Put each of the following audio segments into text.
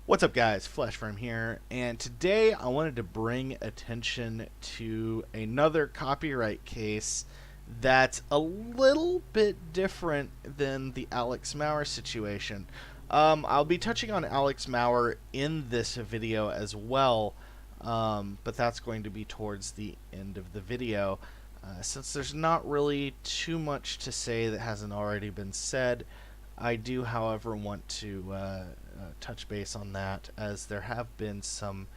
What's up, guys? Flashframe here, and today I wanted to bring attention to another copyright case that's a little bit different than the Alex Maurer situation. I'll be touching on Alex Maurer in this video as well, but that's going to be towards the end of the video. Since there's not really too much to say that hasn't already been said, I do, however, want to touch base on that, as there have been some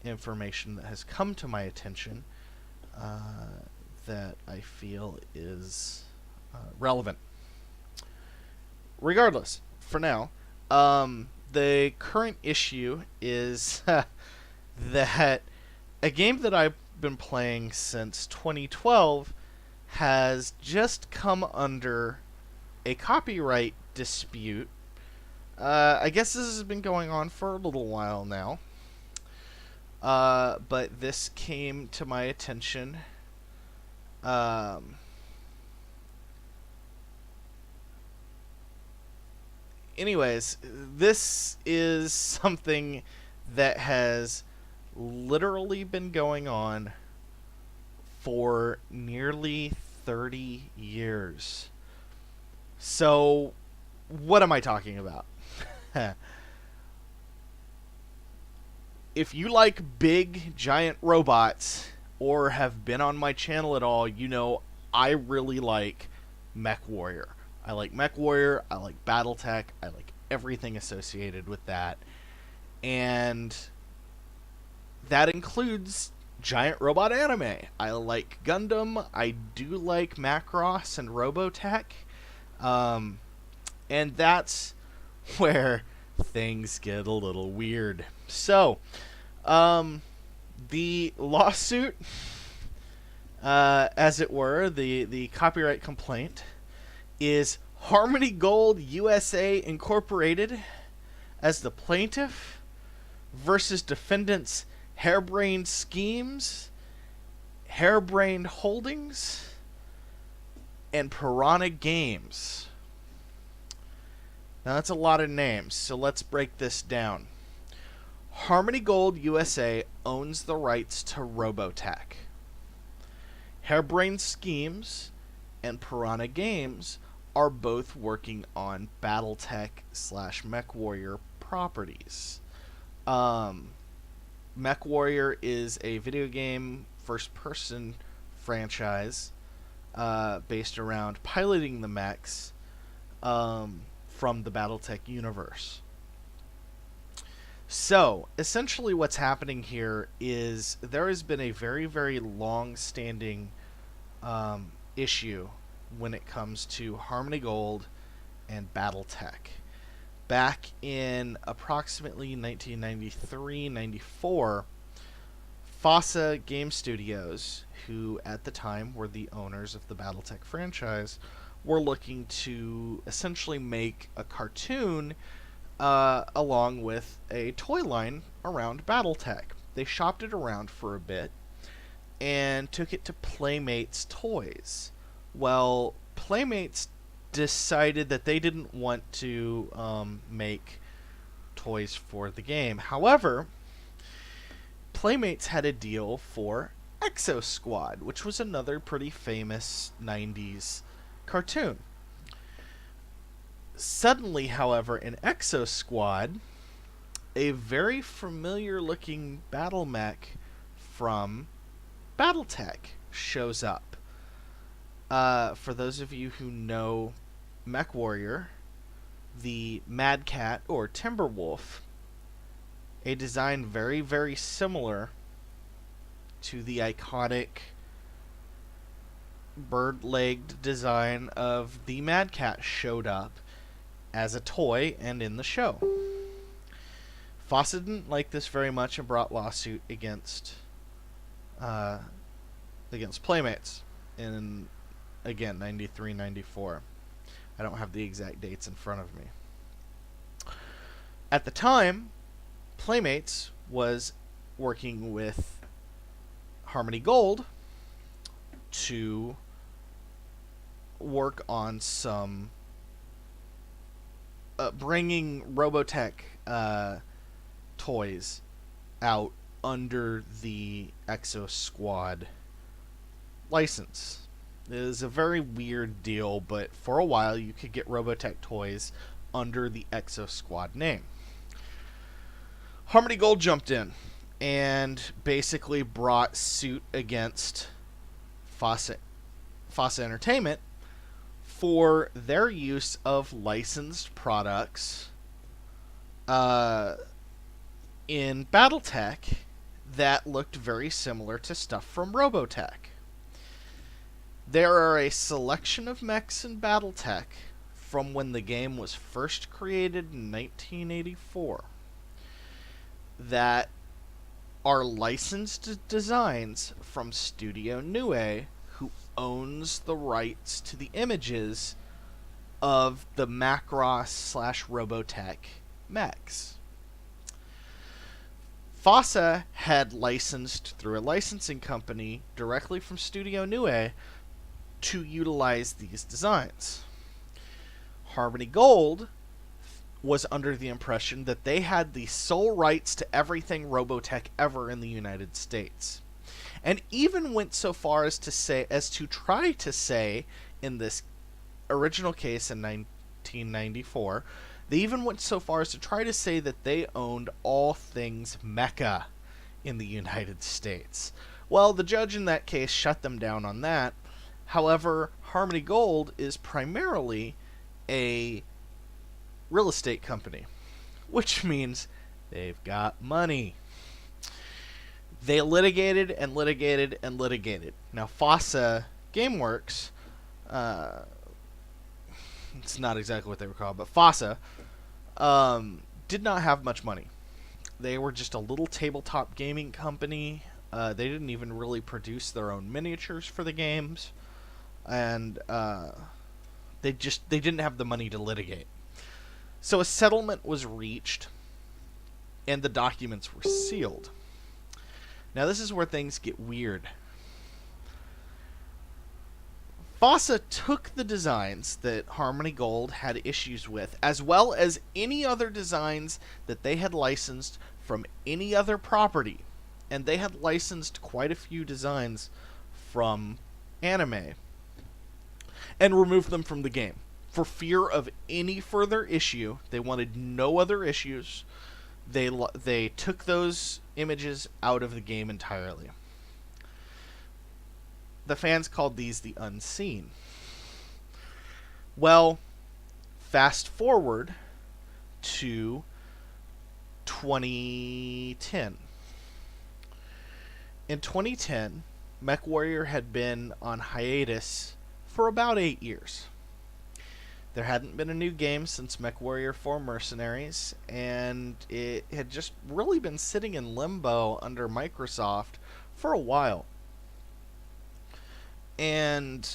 information that has come to my attention that I feel is relevant. Regardless, for now, the current issue is that a game that I've been playing since 2012 has just come under a copyright dispute. I guess this has been going on for a little while now. But this came to my attention. Anyways, this is something that has literally been going on for nearly 30 years. So, what am I talking about? If you like big, giant robots, or have been on my channel at all, you know I really like MechWarrior. I like MechWarrior, I like Battletech, I like everything associated with that. And that includes giant robot anime. I like Gundam, I do like Macross and Robotech. And that's where things get a little weird. So, the lawsuit, as it were, the copyright complaint, is Harmony Gold USA Incorporated as the plaintiff versus defendants Hairbrained Schemes, Hairbrained Holdings, and Piranha Games. Now, that's a lot of names, so let's break this down. Harmony Gold USA owns the rights to Robotech. Hairbrained Schemes and Piranha Games are both working on Battletech/MechWarrior properties. MechWarrior is a video game first-person franchise based around piloting the mechs from the Battletech universe. So, essentially what's happening here is there has been a very, very long-standing issue when it comes to Harmony Gold and Battletech. Back in approximately 1993-94, FASA Game Studios, who at the time were the owners of the Battletech franchise, were looking to essentially make a cartoon along with a toy line around Battletech. They shopped it around for a bit and took it to Playmates Toys. Well, Playmates decided that they didn't want to make toys for the game. However, Playmates had a deal for Exo Squad, which was another pretty famous 90s cartoon. Suddenly, however, in Exo Squad, a very familiar looking battle mech from Battletech shows up. For those of you who know MechWarrior, the Mad Cat or Timberwolf, a design very, very similar to the iconic bird-legged design of the Mad Cat, showed up as a toy and in the show. FASA didn't like this very much and brought lawsuit against Playmates in, again, 93, 94. I don't have the exact dates in front of me. At the time, Playmates was working with Harmony Gold to work on some bringing Robotech toys out under the Exo Squad license. It is a very weird deal, but for a while you could get Robotech toys under the Exo Squad name. Harmony Gold jumped in and basically brought suit against FASA Entertainment for their use of licensed products in Battletech that looked very similar to stuff from Robotech. There are a selection of mechs in Battletech from when the game was first created in 1984 that are licensed designs from Studio Nue, who owns the rights to the images of the Macross/Robotech mechs. FASA had licensed through a licensing company directly from Studio Nue to utilize these designs. Harmony Gold was under the impression that they had the sole rights to everything Robotech ever in the United States. And even went so far as to try to say in this original case in 1994, they even went so far as to try to say that they owned all things mecha in the United States. Well, the judge in that case shut them down on that. However, Harmony Gold is primarily a real estate company, which means they've got money. They litigated and litigated and litigated. Now, FASA Gameworks, it's not exactly what they were called, but FASA did not have much money. They were just a little tabletop gaming company. They didn't even really produce their own miniatures for the games, and they didn't have the money to litigate. So a settlement was reached, and the documents were sealed. Now this is where things get weird. FASA took the designs that Harmony Gold had issues with, as well as any other designs that they had licensed from any other property. And they had licensed quite a few designs from anime, and removed them from the game. For fear of any further issue, they wanted no other issues. They took those images out of the game entirely. The fans called these the Unseen. Well, fast forward to 2010. In 2010, MechWarrior had been on hiatus for about 8 years. There hadn't been a new game since MechWarrior 4 Mercenaries, and it had just really been sitting in limbo under Microsoft for a while. And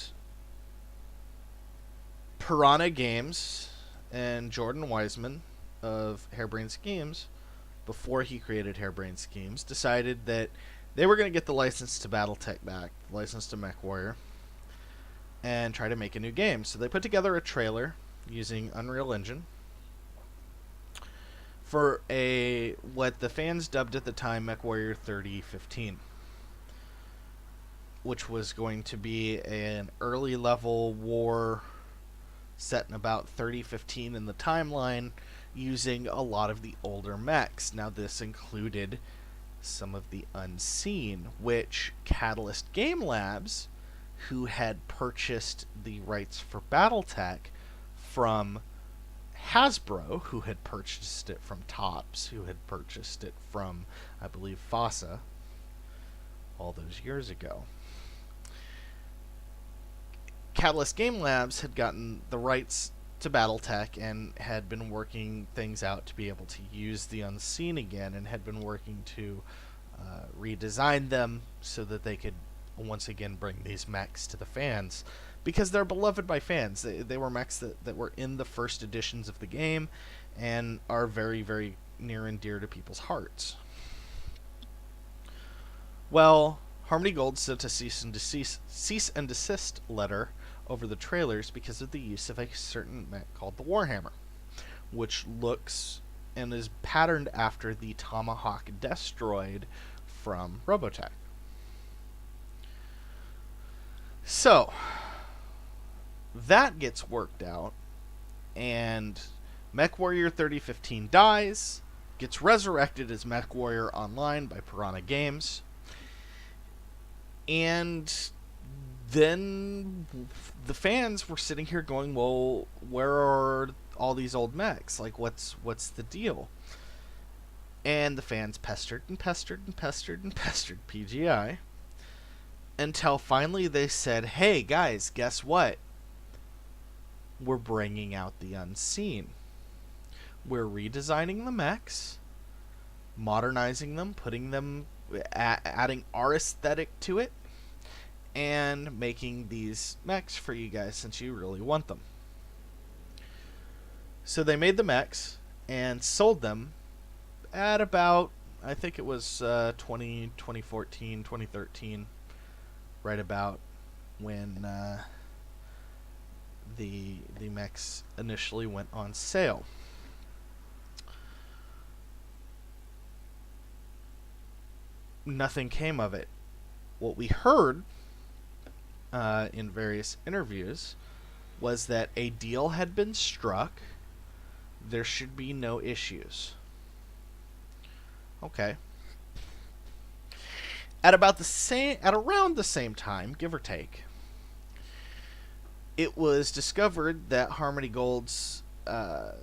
Piranha Games and Jordan Wiseman of Hairbrained Schemes, before he created Hairbrained Schemes, decided that they were going to get the license to Battletech back, the license to MechWarrior, and try to make a new game. So they put together a trailer using Unreal Engine for what the fans dubbed at the time MechWarrior 3015, which was going to be an early level war set in about 3015 in the timeline, using a lot of the older mechs. Now this included some of the Unseen, which Catalyst Game Labs, who had purchased the rights for Battletech from Hasbro, who had purchased it from Topps, who had purchased it from, I believe, FASA all those years ago. Catalyst Game Labs had gotten the rights to Battletech and had been working things out to be able to use the Unseen again, and had been working to redesign them so that they could once again bring these mechs to the fans, because they're beloved by fans. They were mechs that were in the first editions of the game and are very, very near and dear to people's hearts. Well, Harmony Gold sent a cease and desist letter over the trailers because of the use of a certain mech called the Warhammer, which looks and is patterned after the Tomahawk Destroid from Robotech. So, that gets worked out, and MechWarrior 3015 dies, gets resurrected as MechWarrior Online by Piranha Games, and then the fans were sitting here going, well, where are all these old mechs? Like, what's the deal? And the fans pestered and pestered and pestered and pestered PGI until finally they said, hey guys, guess what? We're bringing out the unseen. We're redesigning the mechs, modernizing them, putting them, adding our aesthetic to it, and making these mechs for you guys since you really want them. So they made the mechs and sold them at about, I think it was 2014, 2013, right about when the mechs initially went on sale. Nothing came of it. What we heard in various interviews was that a deal had been struck. There should be no issues. Okay. At around the same time, give or take, it was discovered that Harmony Gold's head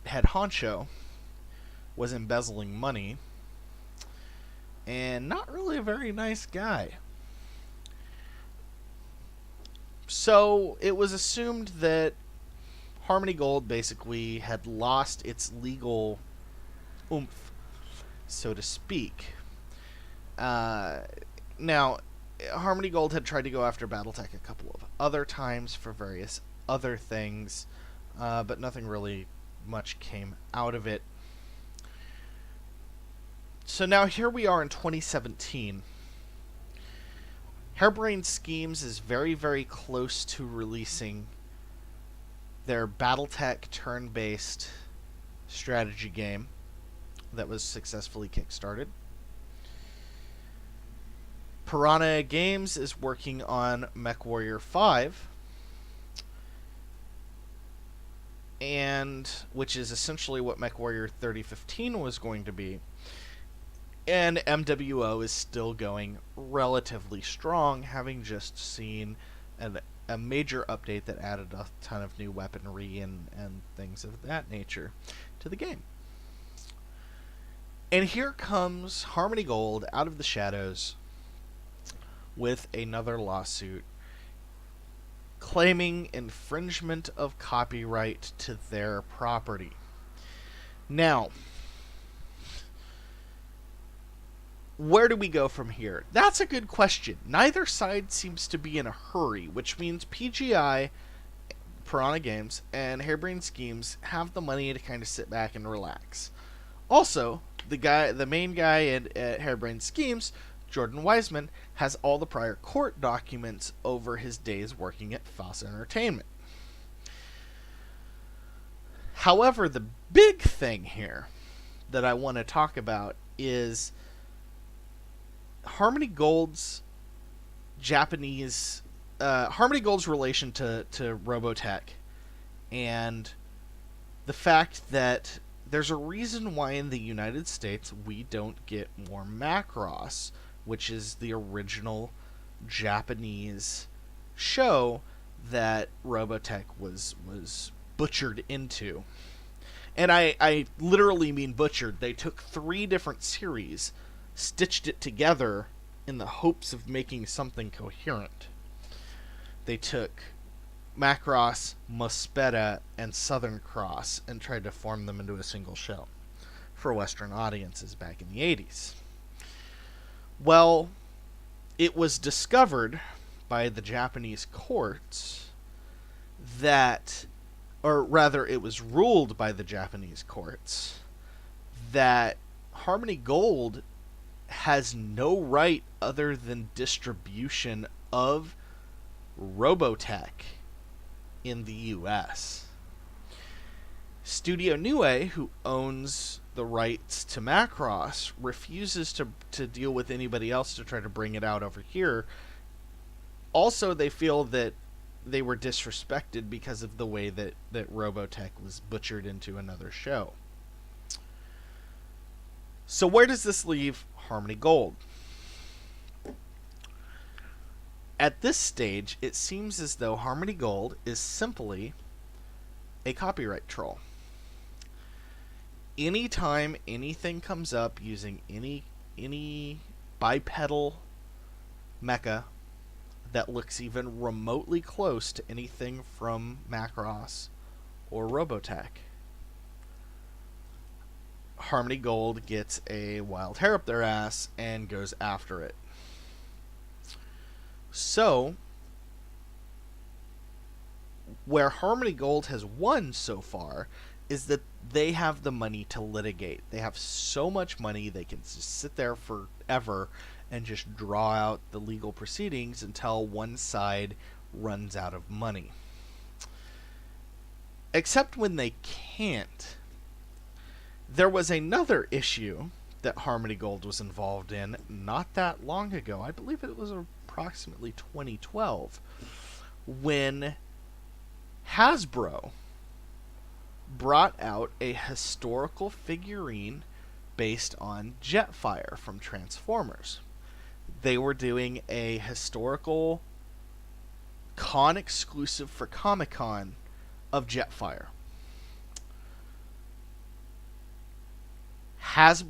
honcho was embezzling money, and not really a very nice guy. So it was assumed that Harmony Gold basically had lost its legal oomph, so to speak. Now, Harmony Gold had tried to go after Battletech a couple of other times for various other things, but nothing really much came out of it. So now here we are in 2017. Hairbrained Schemes is very, very close to releasing their Battletech turn-based strategy game that was successfully kickstarted. Piranha Games is working on MechWarrior 5, and which is essentially what MechWarrior 3015 was going to be. And MWO is still going relatively strong, having just seen a major update that added a ton of new weaponry and things of that nature to the game. And here comes Harmony Gold out of the shadows with another lawsuit claiming infringement of copyright to their property. Now, where do we go from here? That's a good question. Neither side seems to be in a hurry, which means PGI, Piranha Games, and Hairbrained Schemes have the money to kind of sit back and relax. Also, the main guy at Hairbrained Schemes, Jordan Wiseman, has all the prior court documents over his days working at Foss Entertainment. However, the big thing here that I want to talk about is Harmony Gold's relation to Robotech, and the fact that there's a reason why in the United States we don't get more Macross, which is the original Japanese show that Robotech was butchered into. And I literally mean butchered. They took 3 different series, stitched it together in the hopes of making something coherent. They took Macross, Mospeada, and Southern Cross and tried to form them into a single show for Western audiences back in the 80s. Well, it was discovered by the Japanese courts that, or rather it was ruled by the Japanese courts that Harmony Gold has no right other than distribution of Robotech in the US. Studio Nue, who owns the rights to Macross, refuses to deal with anybody else to try to bring it out over here. Also, they feel that they were disrespected because of the way that Robotech was butchered into another show. So where does this leave Harmony Gold? At this stage, it seems as though Harmony Gold is simply a copyright troll. Anytime anything comes up using any bipedal mecha that looks even remotely close to anything from Macross or Robotech, Harmony Gold gets a wild hair up their ass and goes after it. So, where Harmony Gold has won so far is that they have the money to litigate. They have so much money they can just sit there forever and just draw out the legal proceedings until one side runs out of money. Except when they can't. There was another issue that Harmony Gold was involved in not that long ago. I believe it was approximately 2012 when Hasbro brought out a historical figurine based on Jetfire from Transformers. They were doing a historical con exclusive for Comic-Con of Jetfire. Harmony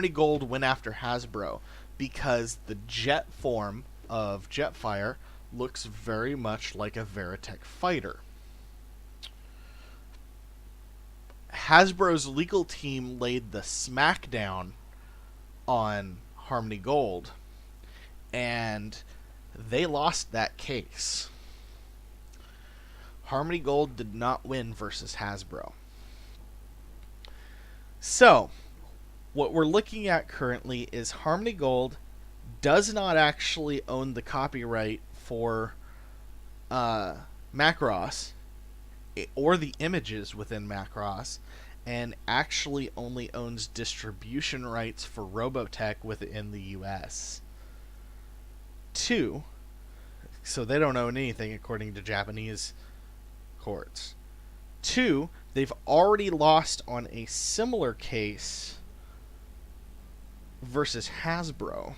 Gold went after Hasbro because the jet form of Jetfire looks very much like a Veritech fighter. Hasbro's legal team laid the smackdown on Harmony Gold, and they lost that case. Harmony Gold did not win versus Hasbro. So, what we're looking at currently is Harmony Gold does not actually own the copyright for Macross or the images within Macross, and actually only owns distribution rights for Robotech within the US. 2, so they don't own anything according to Japanese courts. 2, they've already lost on a similar case versus Hasbro.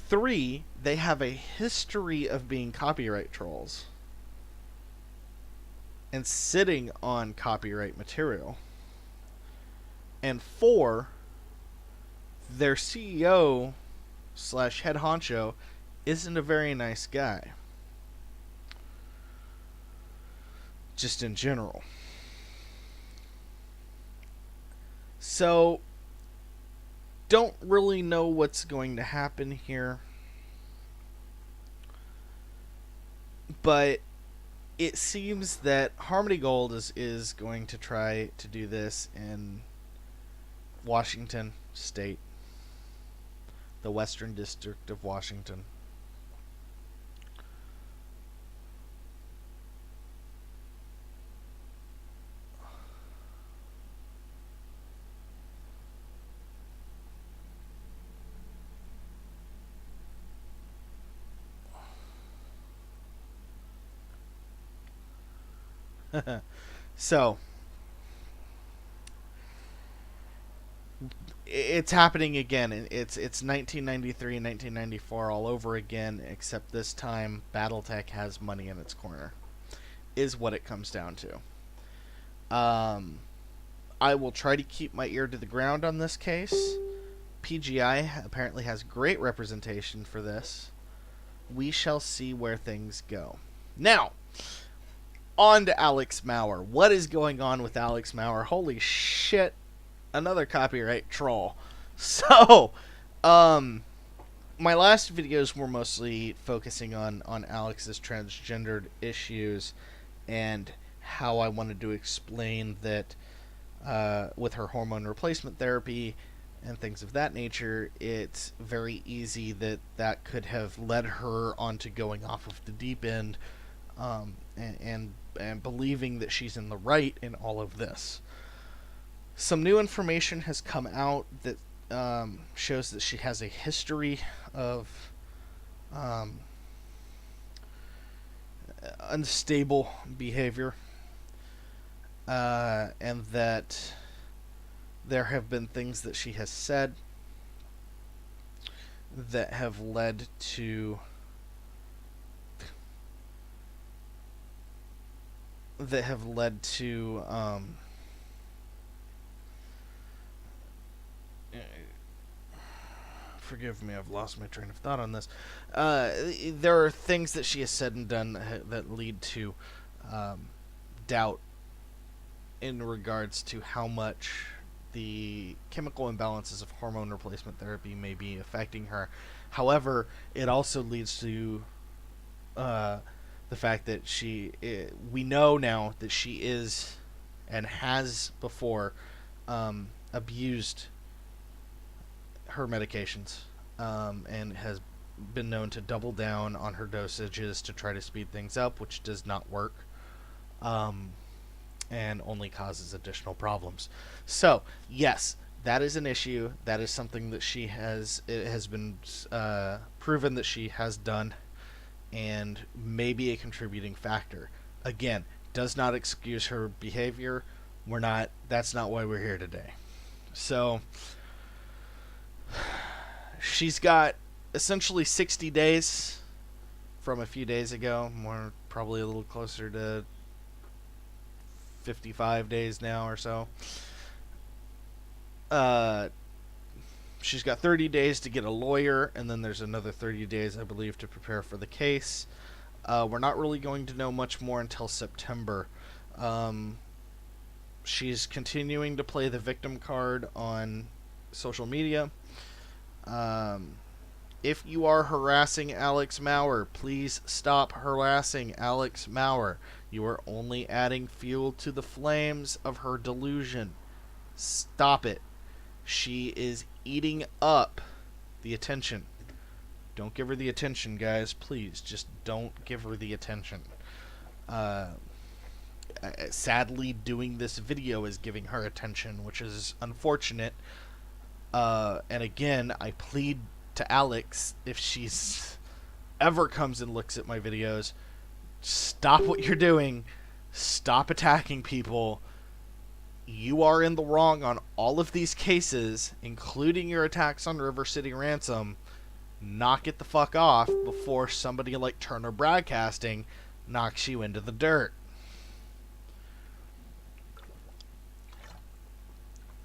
3, they have a history of being copyright trolls and sitting on copyright material. And 4, their CEO / head honcho isn't a very nice guy. Just in general. So, don't really know what's going to happen here. But it seems that Harmony Gold is going to try to do this in Washington State, the Western District of Washington. So, it's happening again. It's 1993 and 1994 all over again, except this time Battletech has money in its corner, is what it comes down to. I will try to keep my ear to the ground on this case. PGI apparently has great representation for this. We shall see where things go. Now, on to Alex Maurer. What is going on with Alex Maurer? Holy shit. Another copyright troll. So, my last videos were mostly focusing on Alex's transgendered issues and how I wanted to explain that with her hormone replacement therapy and things of that nature, it's very easy that could have led her onto going off of the deep end and believing that she's in the right in all of this. Some new information has come out that shows that she has a history of unstable behavior, and that there have been things that she has said that have led to forgive me, I've lost my train of thought on this. There are things that she has said and done that lead to doubt in regards to how much the chemical imbalances of hormone replacement therapy may be affecting her. However, it also leads to the fact that we know now that she is and has before abused her medications, and has been known to double down on her dosages to try to speed things up, which does not work, and only causes additional problems. So, yes, that is an issue. That is something that it has been proven that she has done, and may be a contributing factor. Again, does not excuse her behavior. That's not why we're here today. So, she's got essentially 60 days from a few days ago. More probably a little closer to 55 days now or so. She's got 30 days to get a lawyer, and then there's another 30 days, I believe, to prepare for the case. We're not really going to know much more until September. She's continuing to play the victim card on social media. If you are harassing Alex Maurer, please stop harassing Alex Maurer. You are only adding fuel to the flames of her delusion. Stop it. She is eating up the attention. Don't give her the attention, guys. Please, just don't give her the attention. Sadly, doing this video is giving her attention, which is unfortunate. And again, I plead to Alex, if she's ever comes and looks at my videos, stop what you're doing. Stop attacking people. You are in the wrong on all of these cases, including your attacks on River City Ransom. Knock it the fuck off before somebody like Turner Broadcasting knocks you into the dirt.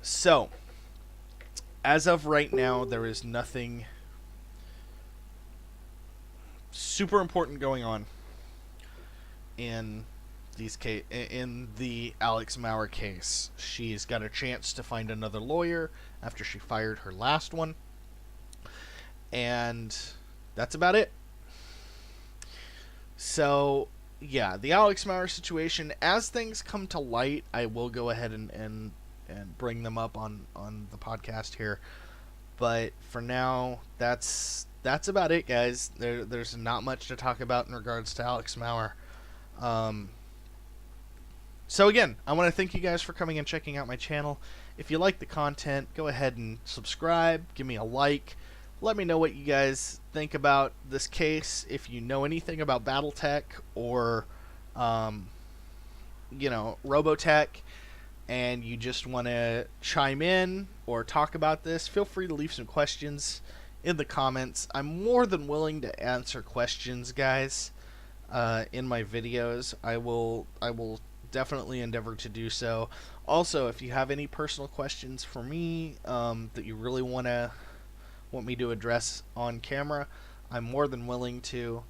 So, as of right now, there is nothing super important going on in the Alex Maurer case. She's got a chance to find another lawyer after she fired her last one, and that's about it. So, yeah, the Alex Maurer situation, as things come to light, I will go ahead and bring them up on the podcast here. But for now, that's about it, guys. There's not much to talk about in regards to Alex Maurer. So again, I want to thank you guys for coming and checking out my channel. If you like the content, go ahead and subscribe, give me a like. Let me know what you guys think about this case. If you know anything about Battletech or, Robotech, and you just want to chime in or talk about this, feel free to leave some questions in the comments. I'm more than willing to answer questions, guys, in my videos. I will definitely endeavor to do so. Also, if you have any personal questions for me that you really want me to address on camera, I'm more than willing to.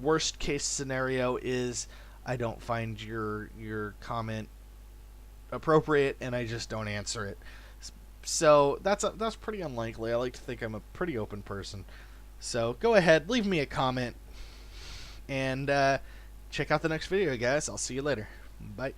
Worst case scenario is I don't find your comment appropriate and I just don't answer it. So that's pretty unlikely. I like to think I'm a pretty open person. So go ahead, leave me a comment, and check out the next video, guys. I'll see you later. Bye.